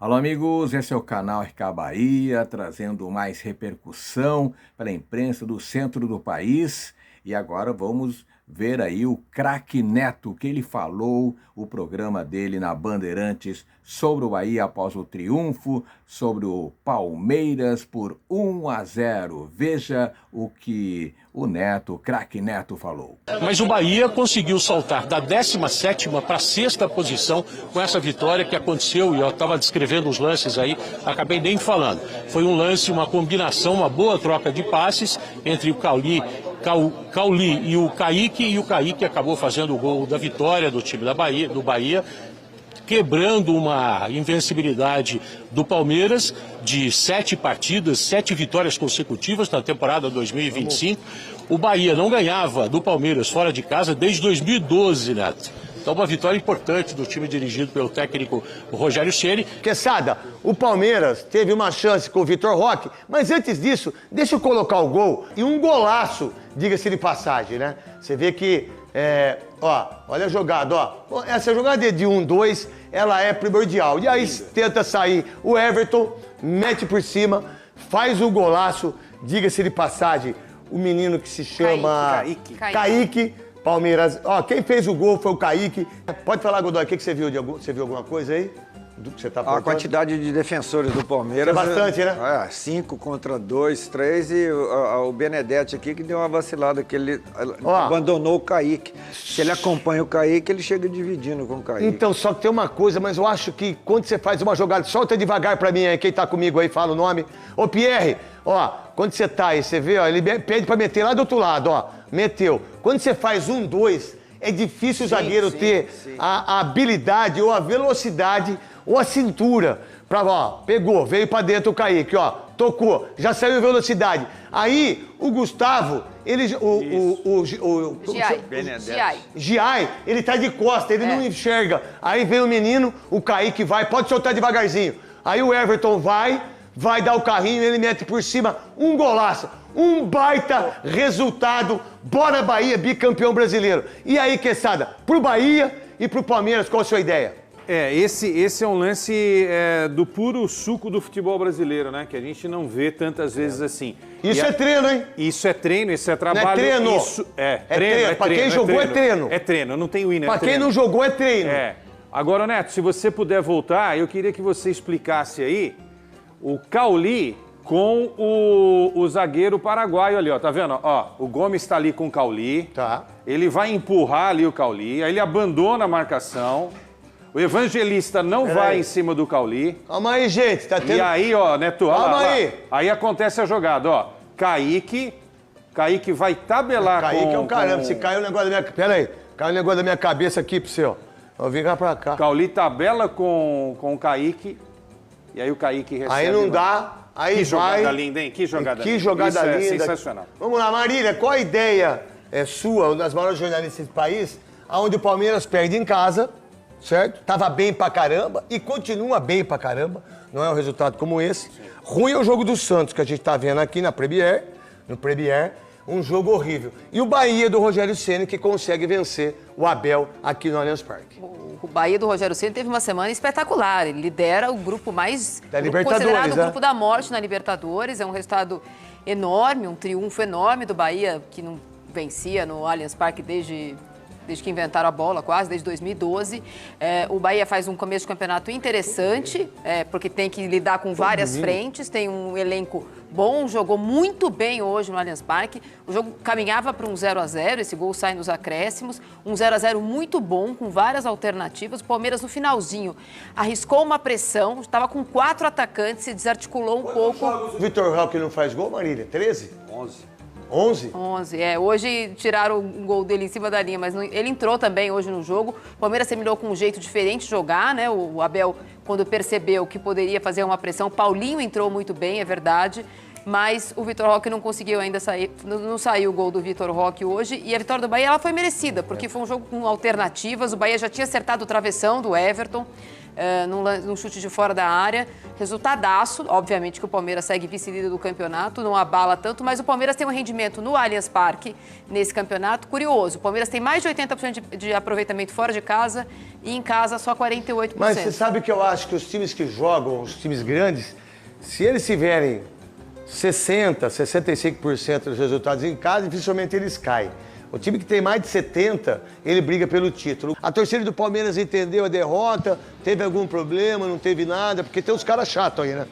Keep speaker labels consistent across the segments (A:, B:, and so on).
A: Alô, amigos, esse é o canal RK Bahia, trazendo mais repercussão para a imprensa do centro do país. E agora vamos ver aí o craque Neto, o que ele falou, o programa dele na Bandeirantes sobre o Bahia após o triunfo, sobre o Palmeiras por 1-0. Veja o que o Neto, o craque Neto, falou.
B: Mas o Bahia conseguiu saltar da 17ª para a 6ª posição com essa vitória que aconteceu, e eu estava descrevendo os lances aí, acabei nem falando. Foi um lance, uma combinação, uma boa troca de passes entre o Cauli e o Kaique acabou fazendo o gol da vitória do time do Bahia, quebrando uma invencibilidade do Palmeiras de 7 partidas, 7 vitórias consecutivas na temporada 2025. O Bahia não ganhava do Palmeiras fora de casa desde 2012, Neto. Então, uma vitória importante do time dirigido pelo técnico Rogério Ceni.
C: Quesada, o Palmeiras teve uma chance com o Vitor Roque, mas antes disso, deixa eu colocar o gol. E um golaço, diga-se de passagem, né? Você vê que, olha a jogada, ó. Essa jogada de 1-2, ela é primordial. E aí tenta sair o Everton, mete por cima, faz o golaço, diga-se de passagem, o menino que se chama Kaique. Palmeiras, quem fez o gol foi o Kaique. Pode falar, Godoy, o que você viu? Você viu alguma coisa aí? Do que você tá
D: a quantidade de defensores do Palmeiras...
C: É bastante, né?
D: 5 contra 2, 3 e o Benedetti aqui que deu uma vacilada, que ele abandonou o Kaique. Se ele acompanha o Kaique, ele chega dividindo com o Kaique.
C: Então, só que tem uma coisa, mas eu acho que quando você faz uma jogada, solta devagar pra mim aí, quem tá comigo aí, fala o nome. Ô, Pierre, quando você tá aí, você vê, ele pede pra meter lá do outro lado, meteu. Quando você faz 1-2, é difícil o zagueiro ter a habilidade ou a velocidade ou a cintura pra, pegou, veio pra dentro o Kaique, tocou, já saiu velocidade. Aí, o Gustavo, ele, Giai, ele tá de costa, ele não enxerga. Aí vem o menino, o Kaique vai, pode soltar devagarzinho. Aí o Everton vai dar o carrinho, ele mete por cima, um golaço. Um baita resultado. Bora Bahia, bicampeão brasileiro. E aí, Quesada, pro Bahia e pro Palmeiras, qual a sua ideia?
E: Esse é um lance do puro suco do futebol brasileiro, né? Que a gente não vê tantas vezes assim.
C: Isso é treino, hein?
E: Isso é treino, isso é trabalho.
C: Não é treino.
E: Isso
C: treino. Pra quem jogou é treino.
E: É treino, não tem winner.
C: Pra quem não jogou é treino.
E: Agora, Neto, se você puder voltar, eu queria que você explicasse aí o Cauli com o zagueiro paraguaio ali, tá vendo? O Gomes tá ali com o Cauli.
C: Tá.
E: Ele vai empurrar ali o Cauli, aí ele abandona a marcação. O Evangelista não vai em cima do Cauli.
C: Calma aí, gente. Tá tendo...
E: E aí, Neto,
C: calma aí.
E: Aí acontece a jogada, Kaique vai tabelar
C: Kaique é um caramba. Se caiu o negócio da minha... Pera aí. Caiu o negócio da minha cabeça aqui pro seu. Vou vir cá pra cá.
E: Cauli tabela com o Kaique. E aí o Kaique recebe...
C: Aí não dá... Aí
E: que
C: vai...
E: jogada linda, hein? Que jogada linda.
C: Que jogada linda.
E: Isso é sensacional.
C: Vamos lá, Marília, qual a ideia sua, uma das maiores jornalistas do país, onde o Palmeiras perde em casa, certo? Tava bem pra caramba e continua bem pra caramba. Não é um resultado como esse. Sim. Ruim é o jogo do Santos, que a gente tá vendo aqui no Premier. Um jogo horrível. E o Bahia do Rogério Ceni, que consegue vencer o Abel aqui no Allianz Parque.
F: O Bahia do Rogério Ceni teve uma semana espetacular. Ele lidera o grupo mais...
C: Da Libertadores,
F: considerado o grupo da morte na Libertadores. É um resultado enorme, um triunfo enorme do Bahia, que não vencia no Allianz Parque desde que inventaram a bola, quase, desde 2012. O Bahia faz um começo de campeonato interessante, porque tem que lidar com várias frentes, tem um elenco bom, jogou muito bem hoje no Allianz Parque. O jogo caminhava para um 0-0, esse gol sai nos acréscimos. Um 0-0 muito bom, com várias alternativas. O Palmeiras, no finalzinho, arriscou uma pressão, estava com 4 atacantes, se desarticulou um pouco.
C: O Vitor Roque não faz gol, Marília? 13?
E: 11.
C: 11?
F: 11, Hoje tiraram um gol dele em cima da linha, mas ele entrou também hoje no jogo. O Palmeiras terminou com um jeito diferente de jogar, né? O Abel, quando percebeu que poderia fazer uma pressão, Paulinho entrou muito bem, é verdade. Mas o Vitor Roque não conseguiu ainda sair, não saiu o gol do Vitor Roque hoje. E a vitória do Bahia ela foi merecida, porque foi um jogo com alternativas. O Bahia já tinha acertado o travessão do Everton. num chute de fora da área. Resultadaço, obviamente que o Palmeiras segue vice-líder do campeonato, não abala tanto, mas o Palmeiras tem um rendimento no Allianz Parque nesse campeonato curioso. O Palmeiras tem mais de 80% de aproveitamento fora de casa e em casa só 48%.
C: Mas você sabe que eu acho que os times que jogam, os times grandes, se eles tiverem 60%, 65% dos resultados em casa, dificilmente eles caem. O time que tem mais de 70%, ele briga pelo título. A torcida do Palmeiras entendeu a derrota, teve algum problema, não teve nada, porque tem uns caras chatos aí, né?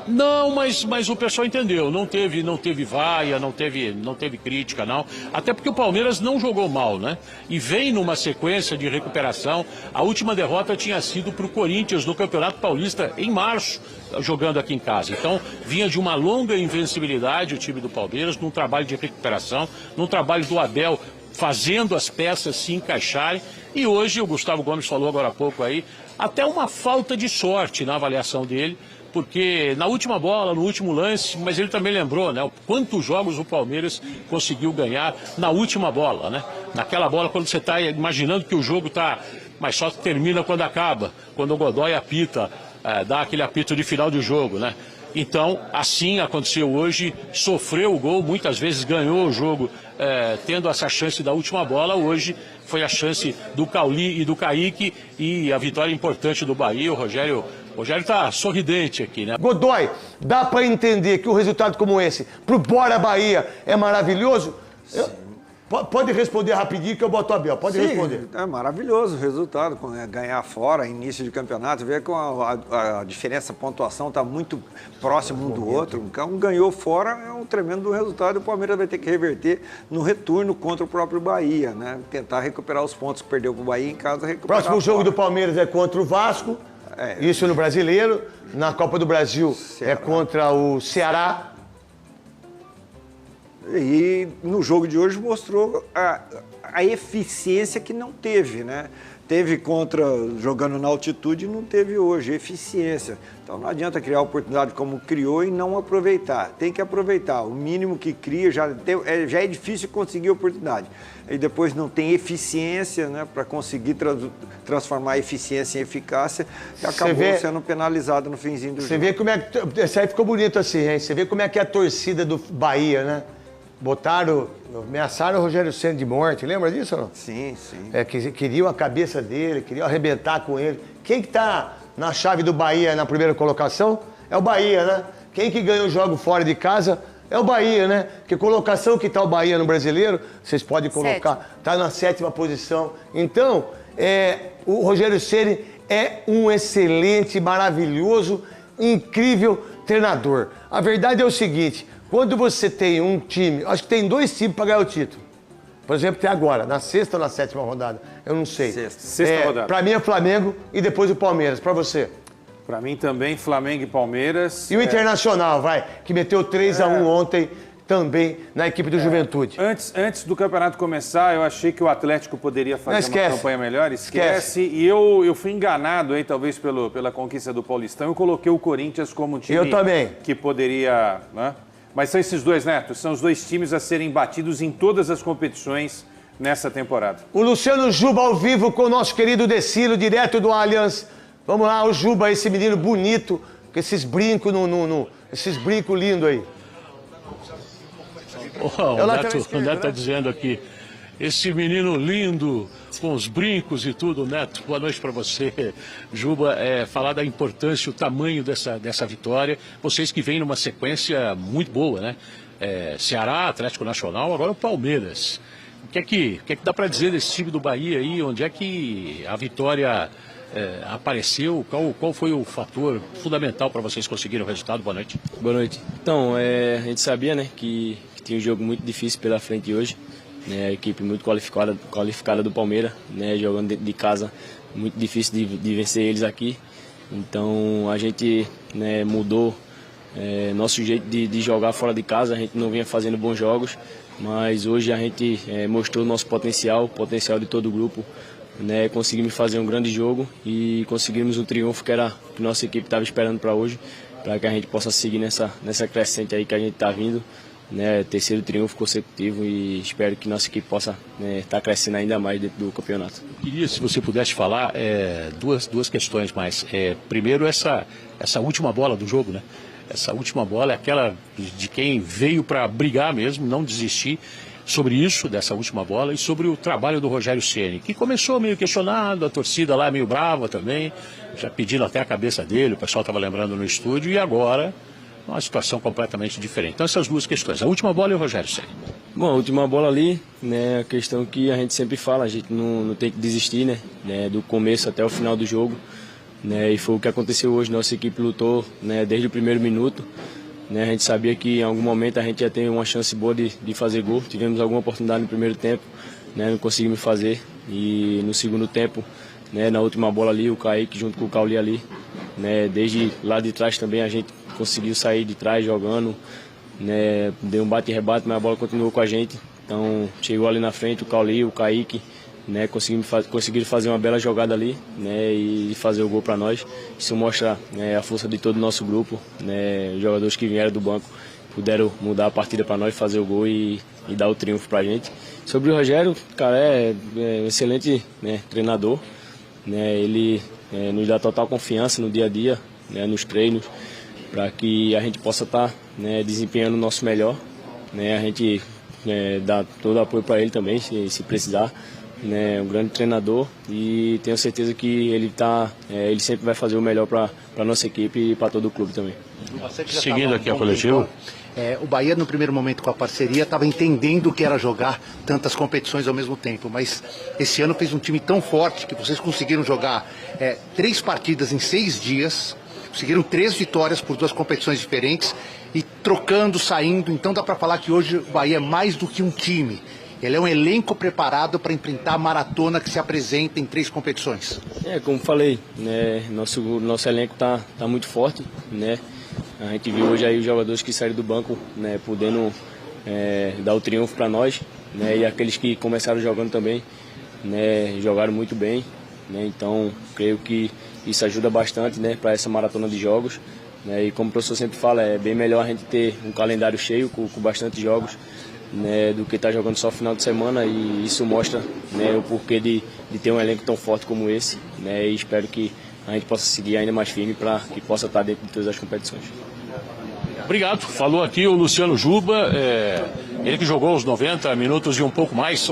B: Não, mas o pessoal entendeu. Não teve vaia, não teve crítica, não. Até porque o Palmeiras não jogou mal, né? E vem numa sequência de recuperação. A última derrota tinha sido para o Corinthians no Campeonato Paulista em março, jogando aqui em casa. Então, vinha de uma longa invencibilidade o time do Palmeiras, num trabalho de recuperação, num trabalho do Abel fazendo as peças se encaixarem. E hoje, o Gustavo Gomes falou agora há pouco aí, até uma falta de sorte na avaliação dele, porque na última bola, no último lance, mas ele também lembrou, né, quantos jogos o Palmeiras conseguiu ganhar na última bola, né? Naquela bola quando você está imaginando que o jogo está, mas só termina quando acaba, quando o Godoy apita, dá aquele apito de final de jogo, né? Então, assim aconteceu hoje, sofreu o gol, muitas vezes ganhou o jogo, tendo essa chance da última bola. Hoje foi a chance do Cauli e do Kaique e a vitória importante do Bahia. O Rogério está sorridente aqui, né?
C: Godoy, dá para entender que um resultado como esse, pro Bora Bahia, é maravilhoso? Pode responder rapidinho que eu boto a Abel. Pode responder.
D: É maravilhoso o resultado, ganhar fora, início de campeonato, ver que a diferença, a pontuação está muito próximo um do outro. Um ganhou fora, é um tremendo resultado e o Palmeiras vai ter que reverter no retorno contra o próprio Bahia, né? Tentar recuperar os pontos que perdeu para o Bahia em casa, recuperar.
C: Próximo jogo do Palmeiras é contra o Vasco, isso no Brasileiro. Na Copa do Brasil é contra o Ceará.
D: E no jogo de hoje mostrou a eficiência que não teve, né? Teve jogando na altitude e não teve hoje, eficiência. Então não adianta criar oportunidade como criou e não aproveitar. Tem que aproveitar. O mínimo que cria já é difícil conseguir oportunidade. E depois não tem eficiência, né, para conseguir transformar a eficiência em eficácia e acabou sendo penalizado no finzinho do jogo.
C: Você vê como é que... Esse aí ficou bonito assim, hein? Você vê como é que é a torcida do Bahia, né? Ameaçaram o Rogério Ceni de morte, lembra disso ou não?
D: Sim, sim.
C: Queriam a cabeça dele, queriam arrebentar com ele. Quem que tá na chave do Bahia na primeira colocação? É o Bahia, né? Quem que ganha o jogo fora de casa é o Bahia, né? Que colocação que tá o Bahia no Brasileiro, vocês podem colocar, tá na 7ª posição. Então, o Rogério Ceni é um excelente, maravilhoso, incrível treinador. A verdade é o seguinte... Quando você tem um time, acho que tem 2 times para ganhar o título. Por exemplo, tem agora, na 6ª ou na 7ª rodada, eu não sei.
E: Sexta rodada.
C: Para mim é Flamengo e depois o Palmeiras. Para você?
E: Para mim também, Flamengo e Palmeiras.
C: E o Internacional, que meteu 3-1 ontem também na equipe do Juventude.
E: Antes do campeonato começar, eu achei que o Atlético poderia fazer uma campanha melhor. Esquece. E eu fui enganado aí, talvez pela conquista do Paulistão. Eu coloquei o Corinthians como um time que poderia... Né? Mas são esses dois, Neto, são os 2 times a serem batidos em todas as competições nessa temporada.
C: O Luciano Juba ao vivo com o nosso querido Decilo, direto do Allianz. Vamos lá, o Juba, esse menino bonito, com esses brincos esses brincos lindos aí.
B: O Neto está dizendo aqui, esse menino lindo, com os brincos e tudo, Neto, boa noite para você. Juba, falar da importância, o tamanho dessa vitória, vocês que vêm numa sequência muito boa, né? Ceará, Atlético Nacional, agora o Palmeiras. O que é que dá para dizer desse time do Bahia aí? Onde é que a vitória apareceu? Qual foi o fator fundamental para vocês conseguirem o resultado? Boa noite.
G: Boa noite. Então, a gente sabia, né, que tinha um jogo muito difícil pela frente hoje. A equipe muito qualificada do Palmeiras, né, jogando dentro de casa, muito difícil de vencer eles aqui. Então a gente, né, mudou nosso jeito de jogar fora de casa. A gente não vinha fazendo bons jogos, mas hoje a gente mostrou o nosso potencial, o potencial de todo o grupo. Né, conseguimos fazer um grande jogo e conseguimos um triunfo que era que nossa equipe estava esperando para hoje, para que a gente possa seguir nessa crescente aí que a gente está vindo. né, terceiro triunfo consecutivo e espero que nossa equipe possa estar crescendo ainda mais dentro do campeonato.
B: Queria, se você pudesse falar, duas questões mais. Primeiro, essa última bola do jogo, né? Essa última bola é aquela de quem veio para brigar mesmo, não desistir. Sobre isso, dessa última bola, e sobre o trabalho do Rogério Ceni, que começou meio questionado, a torcida lá meio brava também, já pedindo até a cabeça dele, o pessoal estava lembrando no estúdio, e agora uma situação completamente diferente. Então essas duas questões, a última bola e o Rogério Ceni.
G: Bom, a última bola ali, né, a questão que a gente sempre fala, a gente não tem que desistir, né, do começo até o final do jogo, né, e foi o que aconteceu hoje, nossa equipe lutou, né, desde o primeiro minuto. Né, a gente sabia que em algum momento a gente ia ter uma chance boa de fazer gol. Tivemos alguma oportunidade no primeiro tempo, né, não conseguimos fazer. E no segundo tempo, né, na última bola ali, o Kaique junto com o Cauli ali, né, desde lá de trás também a gente conseguiu sair de trás jogando, né, deu um bate e rebate, mas a bola continuou com a gente. Então chegou ali na frente o Cauli, o Kaique, né, conseguiram fazer uma bela jogada ali, né, e fazer o gol para nós. Isso mostra, né, a força de todo o nosso grupo, né, os jogadores que vieram do banco puderam mudar a partida para nós, fazer o gol e dar o triunfo para a gente. Sobre o Rogério, cara, é um excelente, né, treinador, né, ele nos dá total confiança no dia a dia, né, nos treinos, para que a gente possa estar, né, desempenhando o nosso melhor, né, a gente dá todo o apoio para ele também, se precisar. Né, um grande treinador e tenho certeza que ele sempre vai fazer o melhor para a nossa equipe e para todo o clube também.
B: Seguindo aqui a coletiva.
H: O Bahia no primeiro momento com a parceria estava entendendo o que era jogar tantas competições ao mesmo tempo, mas esse ano fez um time tão forte que vocês conseguiram jogar 3 partidas em 6 dias, conseguiram 3 vitórias por 2 competições diferentes e trocando, saindo, então dá para falar que hoje o Bahia é mais do que um time. Ele é um elenco preparado para enfrentar a maratona que se apresenta em 3 competições.
G: Como falei, né, nosso elenco tá muito forte, né? A gente viu hoje aí os jogadores que saíram do banco, né, podendo dar o triunfo para nós, né, e aqueles que começaram jogando também, né, jogaram muito bem, né? Então creio que isso ajuda bastante, né, para essa maratona de jogos, né? E como o professor sempre fala, é bem melhor a gente ter um calendário cheio com bastante jogos, né, do que estar jogando só final de semana, e isso mostra, né, o porquê de ter um elenco tão forte como esse, né, e espero que a gente possa seguir ainda mais firme para que possa estar dentro de todas as competições.
B: Obrigado. Falou aqui o Luciano Juba, ele que jogou os 90 minutos e um pouco mais.